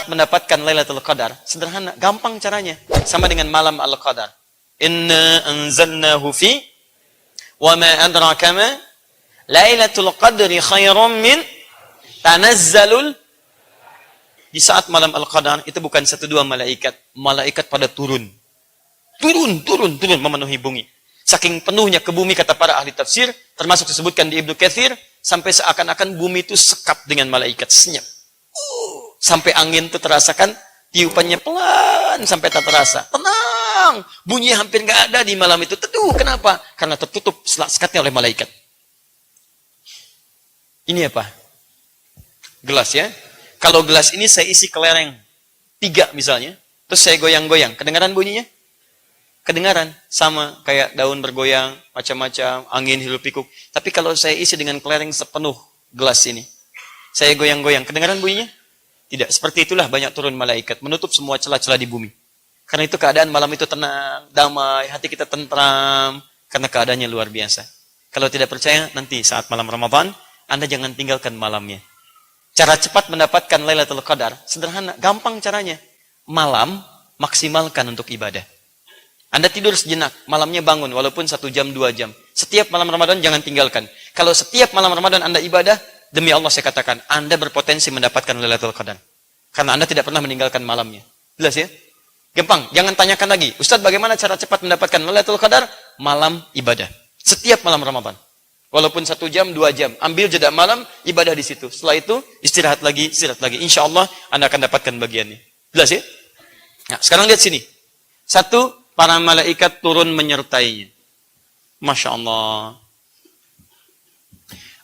mendapatkan Lailatul Qadar, sederhana, gampang caranya. Sama dengan malam Al-Qadar. Inna anzalnahu fi wa ma adraka ma Lailatul Qadri khairum min tanazzalul. Di saat malam Al-Qadar itu bukan satu dua malaikat, malaikat pada turun memenuhi bumi. Saking penuhnya ke bumi kata para ahli tafsir, termasuk disebutkan di Ibnu Katsir, sampai seakan-akan bumi itu sekap dengan malaikat, senyap. Sampai angin itu terasakan tiupannya pelan sampai tak terasa. Tenang, bunyi hampir nggak ada di malam itu. Teduh, kenapa? Karena tertutup sekatnya oleh malaikat. Ini apa? Gelas ya. Kalau gelas ini saya isi kelereng 3 misalnya, terus saya goyang-goyang, kedengaran bunyinya? Kedengaran, sama kayak daun bergoyang, macam-macam, angin hirup pikuk. Tapi kalau saya isi dengan kelereng sepenuh gelas ini, saya goyang-goyang, kedengaran bunyinya? Tidak. Seperti itulah banyak turun malaikat, menutup semua celah-celah di bumi. Karena itu keadaan malam itu tenang, damai, hati kita tentram, karena keadaannya luar biasa. Kalau tidak percaya, nanti saat malam Ramadan, Anda jangan tinggalkan malamnya. Cara cepat mendapatkan Lailatul Qadar, sederhana, gampang caranya. Malam, maksimalkan untuk ibadah. Anda tidur sejenak, malamnya bangun, walaupun 1 jam, 2 jam. Setiap malam Ramadan jangan tinggalkan. Kalau setiap malam Ramadan Anda ibadah, demi Allah saya katakan, Anda berpotensi mendapatkan Lailatul Qadar. Karena Anda tidak pernah meninggalkan malamnya. Jelas ya? Gampang, jangan tanyakan lagi. Ustaz, bagaimana cara cepat mendapatkan Lailatul Qadar? Malam ibadah. Setiap malam Ramadan. Walaupun 1 jam, 2 jam. Ambil jeda malam, ibadah di situ. Setelah itu, istirahat lagi, Insya Allah, Anda akan dapatkan bagiannya. Jelas ya? Nah, sekarang lihat sini. 1, para malaikat turun menyertainya. Masya Allah.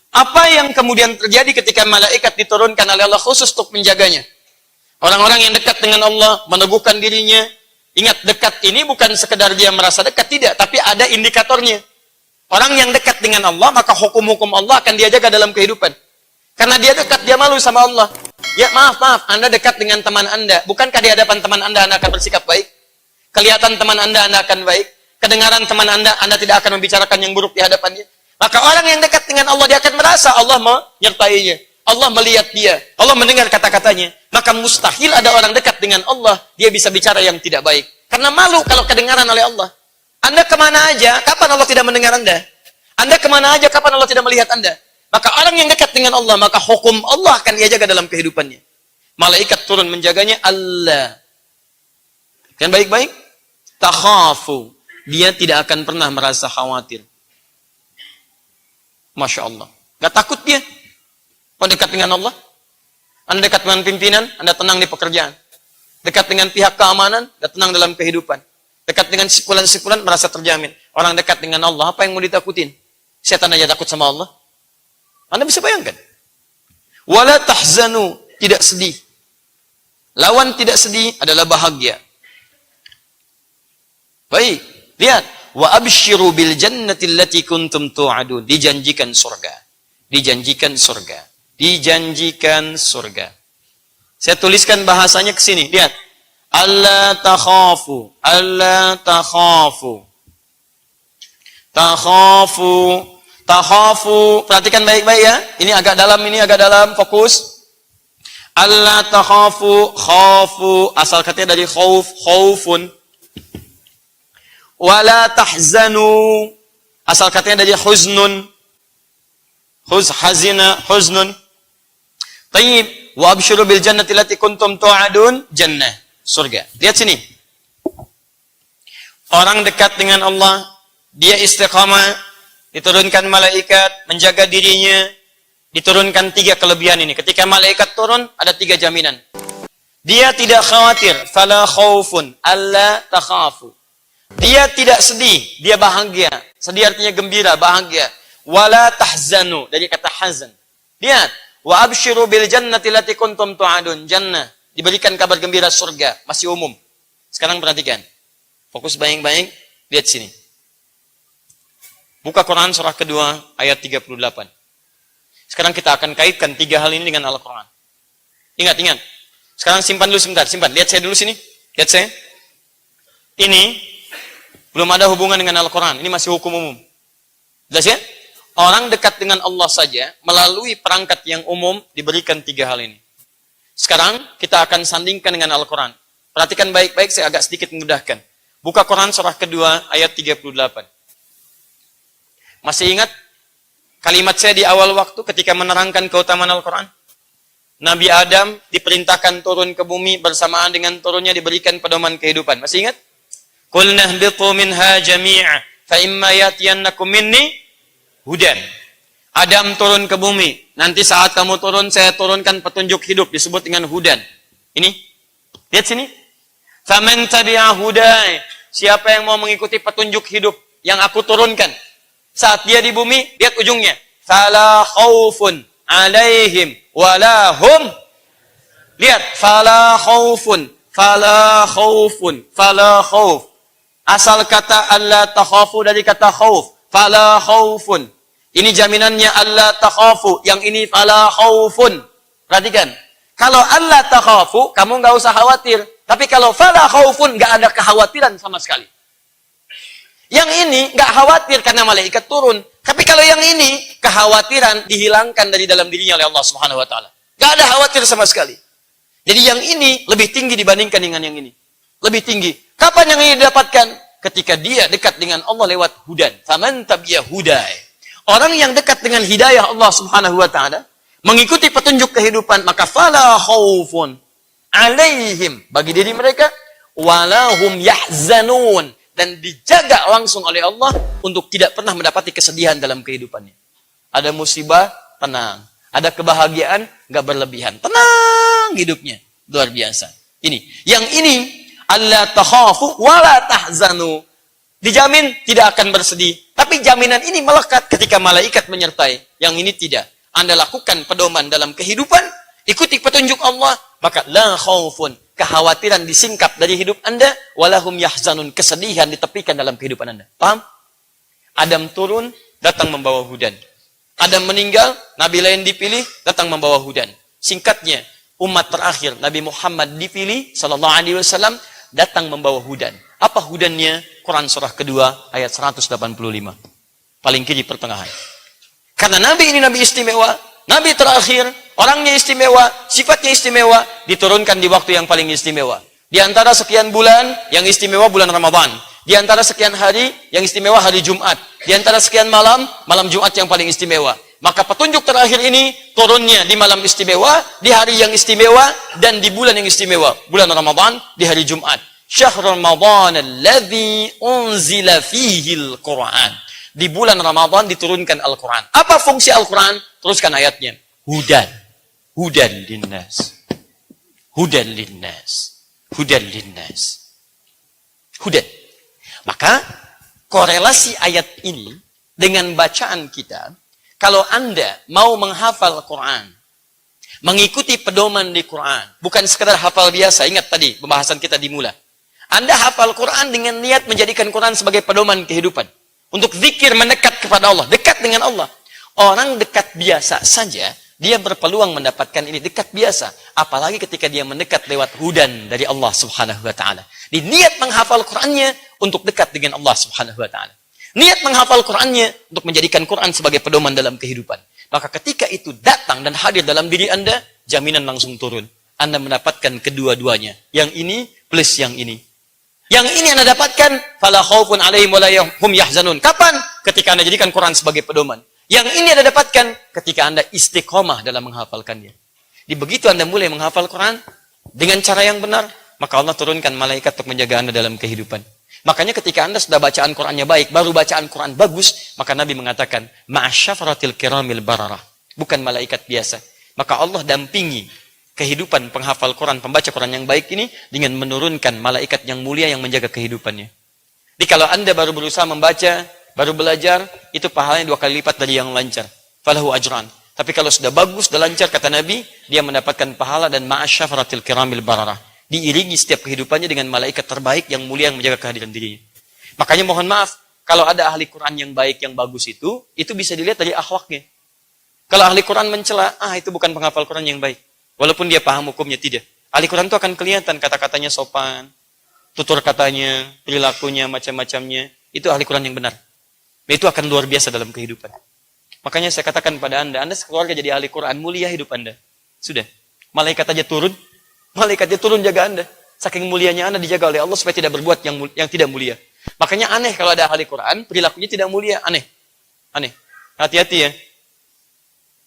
Apa yang kemudian terjadi ketika malaikat diturunkan oleh Allah khusus untuk menjaganya? Orang-orang yang dekat dengan Allah, meneguhkan dirinya. Ingat, dekat ini bukan sekedar dia merasa dekat, tidak. Tapi ada indikatornya. Orang yang dekat dengan Allah, maka hukum-hukum Allah akan dia jaga dalam kehidupan. Karena dia dekat, dia malu sama Allah. Ya maaf, Anda dekat dengan teman Anda. Bukankah di hadapan teman Anda akan bersikap baik? Kelihatan teman Anda akan baik. Kedengaran teman Anda tidak akan membicarakan yang buruk di hadapannya. Maka orang yang dekat dengan Allah, dia akan merasa Allah menyertainya. Allah melihat dia. Allah mendengar kata-katanya. Maka mustahil ada orang dekat dengan Allah, dia bisa bicara yang tidak baik. Karena malu kalau kedengaran oleh Allah. Anda kemana aja, kapan Allah tidak mendengar Anda? Anda kemana aja, kapan Allah tidak melihat Anda? Maka orang yang dekat dengan Allah, maka hukum Allah akan dia jaga dalam kehidupannya. Malaikat turun menjaganya, Allah. Kan baik-baik? Takhafu. Dia tidak akan pernah merasa khawatir. Masya Allah. Gak takut dia. Kalau dekat dengan Allah. Anda dekat dengan pimpinan, Anda tenang di pekerjaan. Dekat dengan pihak keamanan, Anda tenang dalam kehidupan. Dekat dengan sipulan-sipulan, merasa terjamin. Orang dekat dengan Allah, apa yang mau ditakutin? Setan aja takut sama Allah. Anda bisa bayangkan. Wala tahzanu. Tidak sedih. Lawan tidak sedih adalah bahagia. Baik, lihat. Wa abshiru bil jannati allati kuntum tu'adun. Dijanjikan surga. Dijanjikan surga. Dijanjikan surga. Saya tuliskan bahasanya ke sini. Lihat. Alla takhafu. Alla takhafu. Takhafu. Takhafu. Perhatikan baik-baik ya. Ini agak dalam, fokus. Alla takhafu. Khafu. Asal katanya dari khauf. Khaufun. Wala tahzanu. Asal katanya dari huznun. Hazina, huznun. Tayyib. Wa abshiru bil jannati allati kuntum tu'adun. Jannah. Surga. Lihat sini. Orang dekat dengan Allah, dia istiqamah, diturunkan malaikat, menjaga dirinya, diturunkan 3 kelebihan ini. Ketika malaikat turun, ada 3 jaminan. Dia tidak khawatir. Fala khaufun. Alla takhafu. Dia tidak sedih, dia bahagia. Sedih artinya gembira, bahagia. Wala tahzanu, dari kata hazan. Lihat, wa abshiru bil jannati allati kuntum tu'adun. Jannah, diberikan kabar gembira surga, masih umum. Sekarang perhatikan. Fokus baik-baik, lihat sini. Buka Quran surah kedua ayat 38. Sekarang kita akan kaitkan 3 hal ini dengan Al-Quran. Ingat. Sekarang simpan dulu sebentar, Lihat saya dulu sini. Lihat saya. Ini belum ada hubungan dengan Al-Quran. Ini masih hukum umum. Jelas ya? Orang dekat dengan Allah saja, melalui perangkat yang umum, diberikan 3 hal ini. Sekarang kita akan sandingkan dengan Al-Quran. Perhatikan baik-baik, saya agak sedikit memudahkan. Buka Quran surah kedua ayat 38. Masih ingat kalimat saya di awal waktu ketika menerangkan keutamaan Al-Quran? Nabi Adam diperintahkan turun ke bumi, bersamaan dengan turunnya diberikan pedoman kehidupan. Masih ingat? Qulna ihbitu minha jami'a fa imma yatiyannakum minni hudan. Adam turun ke bumi. Nanti saat kamu turun, saya turunkan petunjuk hidup. Disebut dengan hudan. Ini. Lihat sini. Faman tabi'a hudai. Siapa yang mau mengikuti petunjuk hidup yang aku turunkan. Saat dia di bumi, lihat ujungnya. Fala khawfun alaihim walahum. Lihat. Fala khawfun. Fala khawfun. Fala khawf. Asal kata alla takhafu dari kata khawf. Fala khawfun. Ini jaminannya Allah takhafu. Yang ini fala khaufun. Perhatikan. Kalau Allah takhafu, kamu nggak usah khawatir. Tapi kalau fala khaufun, nggak ada kekhawatiran sama sekali. Yang ini nggak khawatir karena malaikat turun. Tapi kalau yang ini, kekhawatiran dihilangkan dari dalam dirinya oleh Allah Subhanahu Wa Taala. Nggak ada khawatir sama sekali. Jadi yang ini lebih tinggi dibandingkan dengan yang ini. Lebih tinggi. Kapan yang ini didapatkan? Ketika dia dekat dengan Allah lewat hudan. Faman tabi'a hudai. Orang yang dekat dengan hidayah Allah Subhanahu wa taala, mengikuti petunjuk kehidupan, maka fala khaufun alaihim bagi diri mereka walahum yahzanun, dan dijaga langsung oleh Allah untuk tidak pernah mendapati kesedihan dalam kehidupannya. Ada musibah, tenang. Ada kebahagiaan, enggak berlebihan. Tenang hidupnya. Luar biasa. Ini. Yang ini alla takhafu wala tahzanu. Dijamin tidak akan bersedih. Tapi jaminan ini melekat ketika malaikat menyertai. Yang ini tidak. Anda lakukan pedoman dalam kehidupan, ikuti petunjuk Allah, maka la khaufun. Kekhawatiran disingkap dari hidup Anda, walahum yahzanun. Kesedihan ditepikan dalam kehidupan Anda. Paham? Adam turun, datang membawa hudan. Adam meninggal, Nabi lain dipilih, datang membawa hudan. Singkatnya, umat terakhir, Nabi Muhammad dipilih, sallallahu alaihi wasallam, datang membawa hudan. Apa hudannya? Quran surah kedua ayat 185. Paling kiri pertengahan. Karena Nabi ini Nabi istimewa, Nabi terakhir, orangnya istimewa, sifatnya istimewa, diturunkan di waktu yang paling istimewa. Di antara sekian bulan, yang istimewa bulan Ramadan. Di antara sekian hari, yang istimewa hari Jumat. Di antara sekian malam, malam Jumat yang paling istimewa. Maka petunjuk terakhir ini turunnya di malam istimewa, di hari yang istimewa, dan di bulan yang istimewa. Bulan Ramadan, di hari Jumat. Syahr Ramadan alladzi unzila fihi al-Quran. Di bulan Ramadan diturunkan Al-Quran. Apa fungsi Al-Quran? Teruskan ayatnya. Hudan. Hudan linnas. Hudan linnas. Hudan linnas. Hudan. Maka korelasi ayat ini dengan bacaan kita, kalau Anda mau menghafal Quran, mengikuti pedoman di Quran, bukan sekedar hafal biasa. Ingat tadi pembahasan kita dimulai. Anda hafal Quran dengan niat menjadikan Quran sebagai pedoman kehidupan. Untuk zikir mendekat kepada Allah. Dekat dengan Allah. Orang dekat biasa saja, dia berpeluang mendapatkan ini dekat biasa. Apalagi ketika dia mendekat lewat hudan dari Allah Subhanahu wa ta'ala. Di niat menghafal Qurannya untuk dekat dengan Allah Subhanahu wa ta'ala. Niat menghafal Qurannya untuk menjadikan Quran sebagai pedoman dalam kehidupan. Maka ketika itu datang dan hadir dalam diri Anda, jaminan langsung turun. Anda mendapatkan kedua-duanya. Yang ini plus yang ini. Yang ini Anda dapatkan, fala khaufun alaihim wa la hum yahzanun. Kapan? Ketika Anda jadikan Quran sebagai pedoman. Yang ini Anda dapatkan ketika Anda istiqomah dalam menghafalkannya. Di begitu Anda mulai menghafal Quran dengan cara yang benar, maka Allah turunkan malaikat untuk menjaga Anda dalam kehidupan. Makanya ketika Anda sudah bacaan Qurannya baik, baru bacaan Quran bagus, maka Nabi mengatakan, ma'asyafaratil kiramil bararah. Bukan malaikat biasa. Maka Allah dampingi kehidupan penghafal Quran, pembaca Quran yang baik ini dengan menurunkan malaikat yang mulia yang menjaga kehidupannya. Jadi kalau Anda baru berusaha membaca, baru belajar, itu pahalanya 2 kali lipat dari yang lancar. Falahu ajran. Tapi kalau sudah bagus, sudah lancar, kata Nabi, dia mendapatkan pahala dan ma'asyafaratil kiramil bararah. Diiringi setiap kehidupannya dengan malaikat terbaik yang mulia yang menjaga kehadiran dirinya. Makanya mohon maaf, kalau ada ahli Quran yang baik, yang bagus itu bisa dilihat dari akhlaknya. Kalau ahli Quran mencela, itu bukan penghafal Quran yang baik. Walaupun dia paham hukumnya, tidak. Ahli Quran itu akan kelihatan kata-katanya sopan, tutur katanya, perilakunya, macam-macamnya. Itu ahli Quran yang benar. Itu akan luar biasa dalam kehidupan. Makanya saya katakan pada Anda sekeluarga jadi ahli Quran, mulia hidup Anda. Sudah. Malaikat aja turun. Malaikatnya turun jaga Anda. Saking mulianya Anda dijaga oleh Allah supaya tidak berbuat yang tidak mulia. Makanya aneh kalau ada ahli Quran, perilakunya tidak mulia. Aneh. Aneh. Hati-hati ya.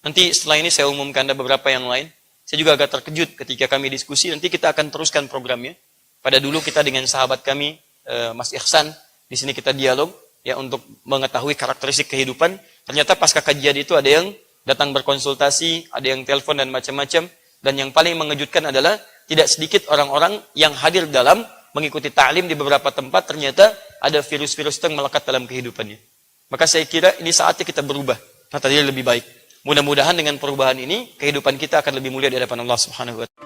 Nanti setelah ini saya umumkan ada beberapa yang lain. Saya juga agak terkejut ketika kami diskusi. Nanti kita akan teruskan programnya. Pada dulu kita dengan sahabat kami, Mas Ihsan. Di sini kita dialog ya untuk mengetahui karakteristik kehidupan. Ternyata pasca kajian itu ada yang datang berkonsultasi, ada yang telepon dan macam-macam. Dan yang paling mengejutkan adalah tidak sedikit orang-orang yang hadir dalam mengikuti ta'lim di beberapa tempat. Ternyata ada virus-virus yang melekat dalam kehidupannya. Maka saya kira ini saatnya kita berubah. Nah, tadi lebih baik. Mudah-mudahan dengan perubahan ini, kehidupan kita akan lebih mulia di hadapan Allah Subhanahu wa Ta'ala.